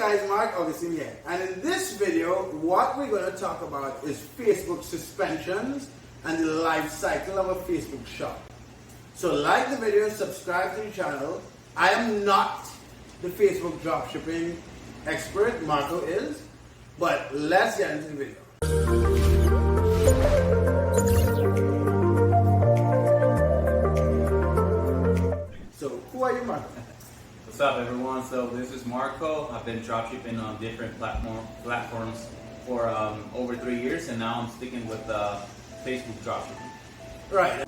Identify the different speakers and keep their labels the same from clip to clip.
Speaker 1: guys, Marc, Augustine here. And in this video, what we're going to talk about is Facebook suspensions and the life cycle of a Facebook shop. So like the video, subscribe to the channel. I am not the Facebook dropshipping expert, Marco is, but let's get into the video. So who are you, Marco?
Speaker 2: What's up, everyone? So this is Marco. I've been dropshipping on different platforms for over 3 years, and now I'm sticking with Facebook dropshipping.
Speaker 1: Right.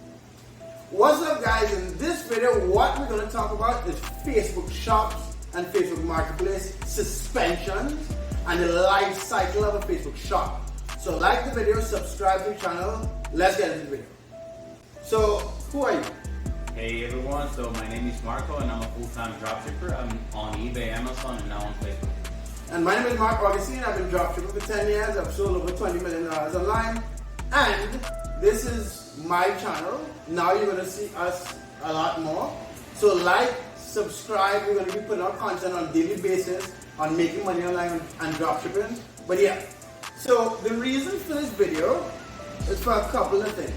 Speaker 1: What's up, guys? In this video, what we're going to talk about is Facebook shops and Facebook marketplace suspensions and the life cycle of a Facebook shop. So like the video, subscribe to the channel. Let's get into the video. So who are you?
Speaker 2: Hey everyone, so my name is Marco and I'm a full-time dropshipper. I'm on eBay, Amazon, and now on Facebook.
Speaker 1: And my name is Marc Augustine. I've been dropshipping for 10 years. I've sold over $20 million online. And this is my channel. Now you're going to see us a lot more. So like, subscribe. We're going to be putting out content on a daily basis on making money online and dropshipping. But yeah, so the reason for this video is for a couple of things.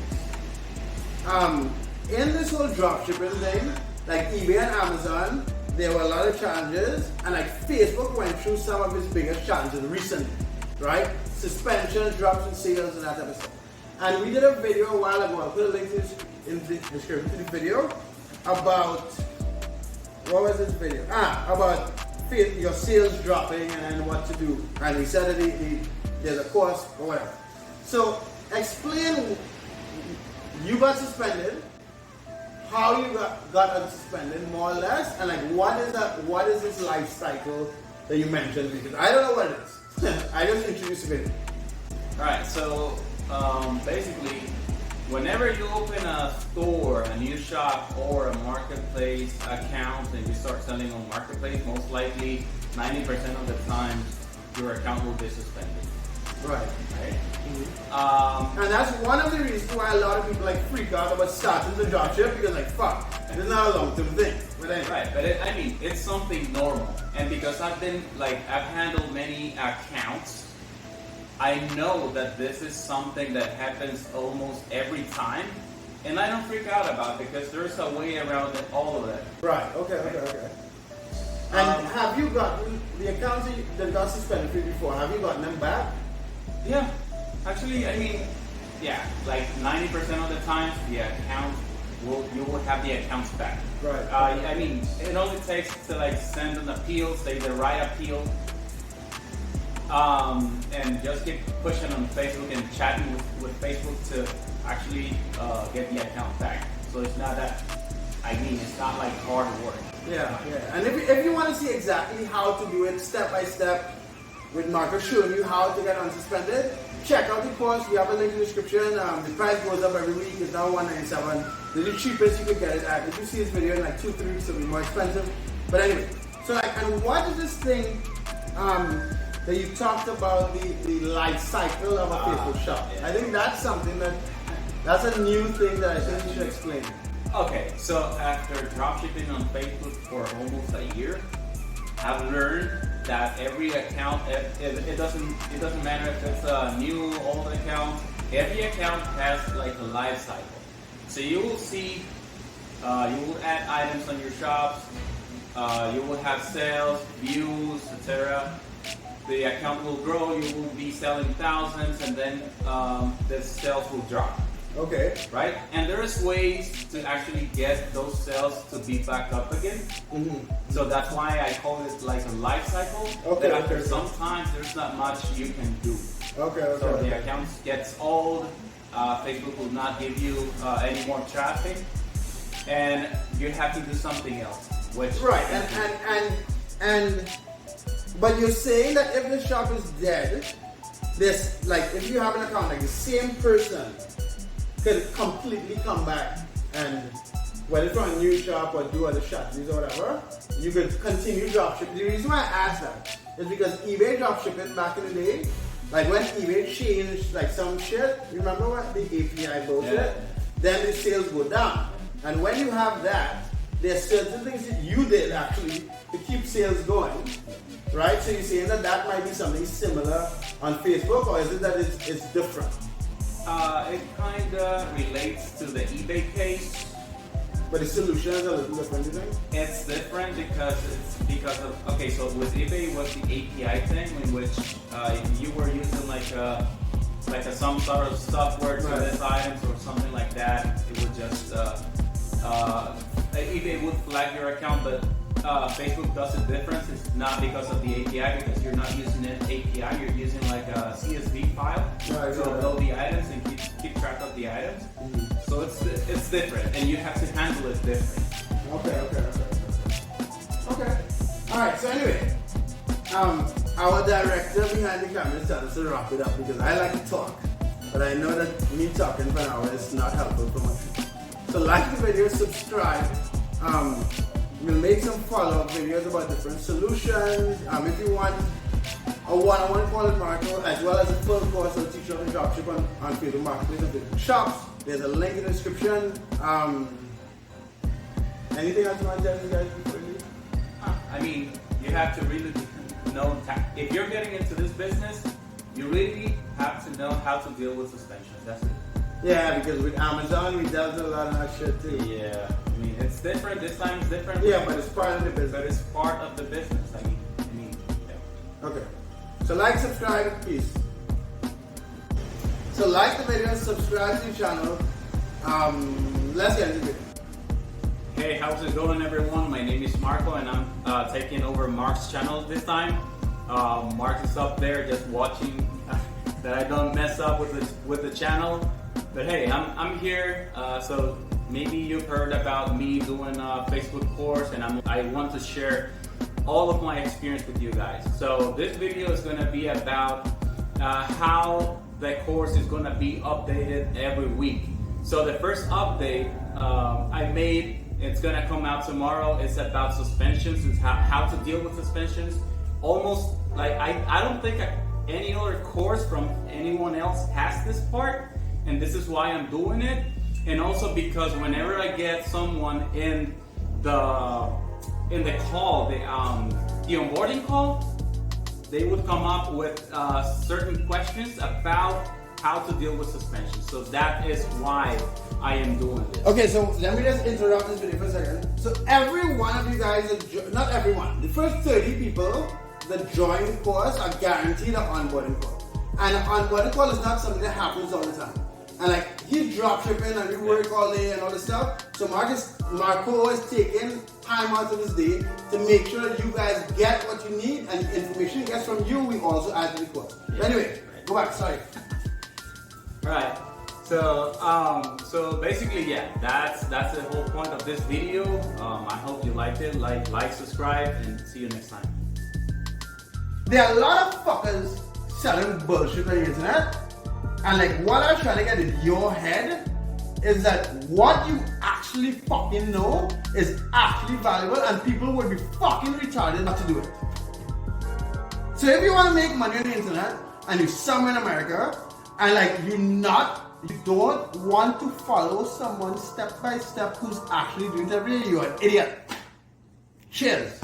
Speaker 1: In this whole dropshipping thing, like eBay and Amazon, there were a lot of challenges, and like Facebook went through some of its biggest challenges recently, right? Suspensions, drops in sales, and that type of stuff. And we did a video a while ago. I'll put a link to this in the description to the video about, what was this video? About your sales dropping and what to do. And we said that there's a course or whatever. So explain, you got suspended, how you got unsuspended, more or less, and like what is this life cycle that you mentioned? Because I don't know what it is. I just introduced the video.
Speaker 2: Alright, so basically, whenever you open a store, a new shop, or a marketplace account and you start selling on marketplace, most likely 90% of the time your account will be suspended.
Speaker 1: Right.
Speaker 2: Mm-hmm.
Speaker 1: And that's one of the reasons why a lot of people like freak out about starting the dropship, because like fuck, it's not a long-term thing. But anyway.
Speaker 2: Right, but it's something normal, and because I've handled many accounts, I know that this is something that happens almost every time, and I don't freak out about it because there's a way around all of it.
Speaker 1: Right. Okay. And have you gotten the accounts that got suspended for you before? Have you gotten them back?
Speaker 2: Yeah, actually, like 90% of the times, the account you will have the accounts back.
Speaker 1: Right.
Speaker 2: It only takes to like send an appeal, say the right appeal, and just keep pushing on Facebook and chatting with Facebook to actually get the account back. So it's not that. It's not like hard work.
Speaker 1: Yeah. And if you want to see exactly how to do it step by step, with Marco showing you how to get unsuspended, check out the course. We have a link in the description. The price goes up every week. It's now $197. This is the cheapest you could get it at. If you see this video in like 2-3 weeks, it'll be more expensive. But anyway, so like, and what is this thing that you talked about, the life cycle of a Facebook shop?
Speaker 2: Yeah.
Speaker 1: I think that's something that's a new thing that I think you should explain.
Speaker 2: Okay, so after dropshipping on Facebook for almost a year, I've learned that every account, it doesn't matter if it's a new, old account, every account has like a life cycle. So you will see, you will add items on your shops, you will have sales, views, etc. The account will grow, you will be selling thousands, and then the sales will drop.
Speaker 1: Okay.
Speaker 2: Right? And there's ways to actually get those sales to be back up again.
Speaker 1: Mm-hmm.
Speaker 2: So that's why I call it like a life cycle.
Speaker 1: Okay.
Speaker 2: That after sometimes there's not much you can do.
Speaker 1: Okay.
Speaker 2: So the account gets old, Facebook will not give you any more traffic, and you have to do something else. Which
Speaker 1: right. But you're saying that if the shop is dead, this, like, if you have an account, like the same person could completely come back and, whether from a new shop or do other shops or whatever, you could continue dropshipping. The reason why I asked that is because eBay dropshipping back in the day, like when eBay changed like some shit, remember what the API bullshit?
Speaker 2: Yeah.
Speaker 1: Then the sales go down. And when you have that, there's certain things that you did actually to keep sales going, right? So you're saying that might be something similar on Facebook, or is it that it's different?
Speaker 2: It kind of relates to the eBay case.
Speaker 1: But the solution is a little different, you think?
Speaker 2: It's different because okay, so with eBay was the API thing in which you were using like some sort of software to list items or something like that. It would just eBay would flag your account, but Facebook does it different. It's not because of the API, because you're not using an API. You're using like a CSV file to upload the items and keep track of the items. So it's different, and you have to handle it different.
Speaker 1: Okay. All right. So anyway, our director behind the camera is telling us to wrap it up because I like to talk, but I know that me talking for an hour is not helpful for much. So like the video, subscribe. We'll make some follow-up videos about different solutions. If you want a one-on-one call with Marco, as well as a full course on teaching how to dropship on Facebook Marketplace and Facebook Shops, there's a link in the description. Anything else you want to tell you guys before you leave?
Speaker 2: I mean, you have to really know, if you're getting into this business, you really have to know how to deal with suspensions. That's it.
Speaker 1: Yeah, because with Amazon, we dealt with a lot of that shit too.
Speaker 2: Yeah, I mean, it's different. This time it's different.
Speaker 1: Yeah, but it's part of the business.
Speaker 2: But it's part of the business. I mean, yeah.
Speaker 1: Okay. So like, subscribe, peace. So like the video, subscribe to the channel. Let's get into the video.
Speaker 2: Hey, how's it going, everyone? My name is Marco, and I'm taking over Marc's channel this time. Marc is up there just watching that I don't mess up with the channel. But hey, I'm here. So maybe you've heard about me doing a Facebook course, and I want to share all of my experience with you guys. So this video is going to be about how the course is going to be updated every week. So the first update I made, it's going to come out tomorrow. It's about suspensions. It's how to deal with suspensions. Almost like I don't think any other course from anyone else has this part, and this is why I'm doing it. And also because whenever I get someone in the call, the onboarding call, they would come up with certain questions about how to deal with suspension. So that is why I am doing this.
Speaker 1: Okay, so let me just interrupt this video for a second. So every one of you guys, not everyone, the first 30 people that join the course are guaranteed an onboarding call. And an onboarding call is not something that happens all the time. And like, he's drop shipping and we work all day and all this stuff. So Marco is taking time out of his day to make sure that you guys get what you need, and the information he gets from you, we also add to the course. But anyway, go back, sorry.
Speaker 2: Right. So basically, yeah, that's the whole point of this video. I hope you liked it. Like, subscribe, and see you next time.
Speaker 1: There are a lot of fuckers selling bullshit on the internet, and like, what I'm trying to get in your head is that what you actually fucking know is actually valuable, and people would be fucking retarded not to do it. So if you want to make money on the internet and you're somewhere in America and like you don't want to follow someone step by step who's actually doing it every day, you're an idiot. Cheers.